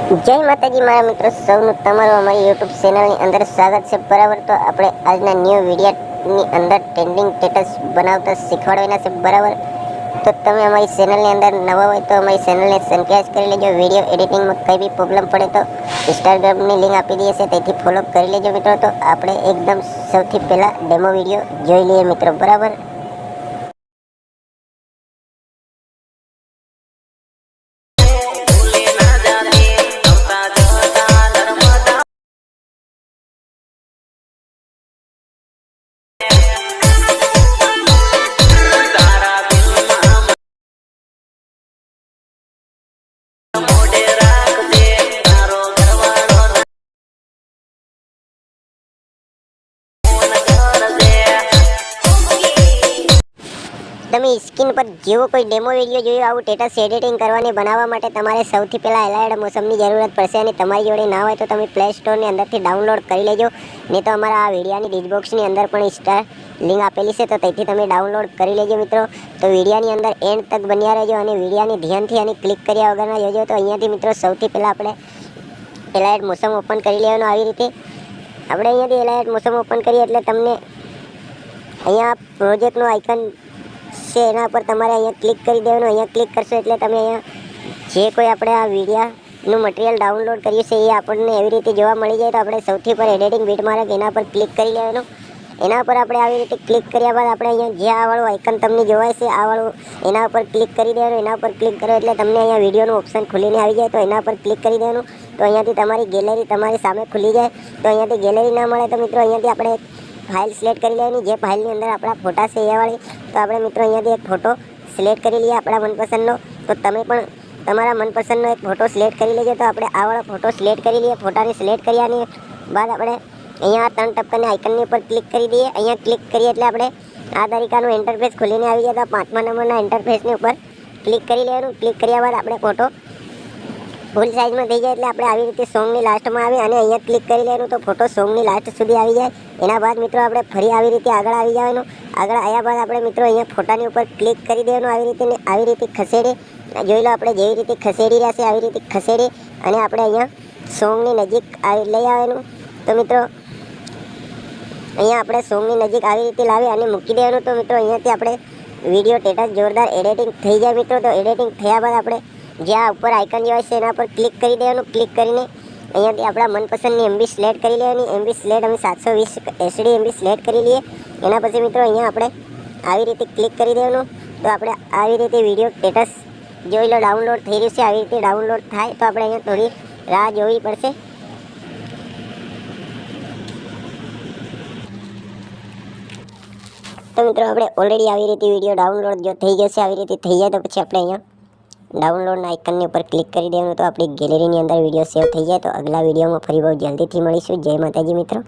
જય માતાજી મારા મિત્રો સૌનું તમારું અમારી યુટ્યુબ ચેનલની અંદર સ્વાગત છે। બરાબર, તો આપણે આજના ન્યૂ વિડીયોની અંદર ટ્રેન્ડિંગ સ્ટેટસ બનાવતા શીખવાડવાના છે। બરાબર, તો તમે અમારી ચેનલની અંદર નવા હોય તો અમારી ચેનલને સબસ્ક્રાઇબ કરી લેજો। વિડીયો એડિટિંગમાં કંઈ બી પ્રોબ્લેમ પડે તો ઇન્સ્ટાગ્રામની લિંક આપી દઈએ છે, તેથી ફોલો કરી લેજો મિત્રો। તો આપણે એકદમ સૌથી પહેલાં ડેમો વિડીયો જોઈ લઈએ મિત્રો। બરાબર, તમે સ્ક્રીન પર જેવો કોઈ ડેમો વિડીયો જોયો આવું સ્ટેટસ એડિટિંગ કરવાની બનાવવા માટે તમારે સૌથી પહેલાં એલાયડ મોસમની જરૂરત પડશે અને તમારી જોડે ના હોય તો તમે પ્લે સ્ટોરની અંદરથી ડાઉનલોડ કરી લેજો। નહીં તો અમારા આ વિડીયોની ડિસ્ક્રિપ્શનની અંદર પણ ઇન્સ્ટા લિંક આપેલી છે, તો તેથી તમે ડાઉનલોડ કરી લેજો મિત્રો। તો વિડીયોની અંદર એન્ડ તક બન્યા રહેજો અને વિડીયોની ધ્યાનથી અને ક્લિક કર્યા વગરના જોજો। તો અહીંયાથી મિત્રો સૌથી પહેલાં આપણે એલાયડ મોસમ ઓપન કરી લેવાનું। આવી રીતે આપણે અહીંયાથી એલાયડ મોસમ ઓપન કરીએ એટલે તમને અહીંયા પ્રોજેક્ટનું આઇકન છે, એના પર તમારે અહીંયા ક્લિક કરી દેવાનું। અહીંયા ક્લિક કરશો એટલે તમે અહીંયા જે કોઈ આપણે આ વિડીયોનું મટીરિયલ ડાઉનલોડ કર્યું છે એ આપણને એવી રીતે જોવા મળી જાય। તો આપણે સૌથી પર એડિટિંગ બીટમાર્ક એના પર ક્લિક કરી લેવાનું। એના પર આપણે આવી રીતે ક્લિક કર્યા બાદ આપણે અહીંયા જે આ વાળું આઇકન તમને જોવાય છે આ વાળું એના ઉપર ક્લિક કરી દેવાનું। એના પર ક્લિક કરો એટલે તમને અહીંયા વિડીયોનું ઓપ્શન ખુલીને આવી જાય, તો એના પર ક્લિક કરી દેવાનું। તો અહીંયાથી તમારી ગેલેરી તમારી સામે ખુલી જાય। તો અહીંયાથી ગેલેરી ના મળે તો મિત્રો અહીંયાથી આપણે ફાઇલ સિલેક્ટ કરી લેવાની, જે ફાઇલની અંદર આપણા ફોટા છે એ વાળી। તો આપણે મિત્રો અહીંયાથી એક ફોટો સિલેક્ટ કરી લઈએ આપણા મનપસંદનો। તો તમે પણ તમારા મનપસંદનો એક ફોટો સિલેક્ટ કરી લેજો। તો આપણે આ વાળો ફોટો સિલેક્ટ કરી લઈએ। ફોટાને સિલેક્ટ કર્યાની બાદ આપણે અહીંયા 3 ટપકાની આઇકનની ઉપર ક્લિક કરી દઈએ। અહીંયા ક્લિક કરીએ એટલે આપણે આ તરીકાનું ઇન્ટરફેસ ખોલીને આવી જાય। તો 5મા નંબરના ઇન્ટરફેસની ઉપર ક્લિક કરી લેવાનું। ક્લિક કર્યા બાદ આપણે ફોટો ફૂલ સાઇઝમાં થઈ જાય એટલે આપણે આવી રીતે સોંગની લાસ્ટમાં આવે અને અહીંયા ક્લિક કરી લેવાનું। તો ફોટો સોંગની લાસ્ટ સુધી આવી જાય। એના બાદ મિત્રો આપણે ફરી આવી રીતે આગળ આવી જવાનું। આગળ આવ્યા બાદ આપણે મિત્રો અહીંયા ફોટાની ઉપર ક્લિક કરી દેવાનું। આવી રીતે ખસેડી જોઈ લો, આપણે જેવી રીતે ખસેડી રહ્યા છે આવી રીતે ખસેડી અને આપણે અહીંયા સોંગની નજીક લઈ આવવાનું। તો મિત્રો અહીંયા આપણે સોંગની નજીક આવી રીતે લાવી અને મૂકી દેવાનું। તો મિત્રો અહીંયાથી આપણે વિડીયો સ્ટેટસ જોરદાર એડિટિંગ થઈ જાય મિત્રો। તો એડિટિંગ થયા બાદ આપણે જ્યાં ઉપર આઇકન જોવાય છે એના પર ક્લિક કરી દેવાનું। ક્લિક કરીને અહીંયાથી આપણા મનપસંદની એમબી સિલેક્ટ કરી લેવાની। એમબી સિલેક્ટ અમે 720 HD એમબી સિલેક્ટ કરી લઈએ। એના પછી મિત્રો અહીંયા આપણે આવી રીતે ક્લિક કરી દેવાનું। તો આપણે આવી રીતે વિડીયો સ્ટેટસ જોઈ લો ડાઉનલોડ થઈ રહ્યું છે। આવી રીતે ડાઉનલોડ થાય તો આપણે અહીંયા થોડી રાહ જોવી પડશે। તો મિત્રો આપણે ઓલરેડી આવી રીતે વિડીયો ડાઉનલોડ જો થઈ ગયો છે, આવી રીતે થઈ જાય તો પછી આપણે અહીંયા ડાઉનલોડના આઇકનની ઉપર ક્લિક કરી દેવાનું। તો આપણી ગેલેરીની અંદર વિડીયો સેવ થઈ જાય। તો અગલા વિડીયોમાં ફરી બહુ જલ્દીથી મળીશું। જય માતાજી મિત્રો।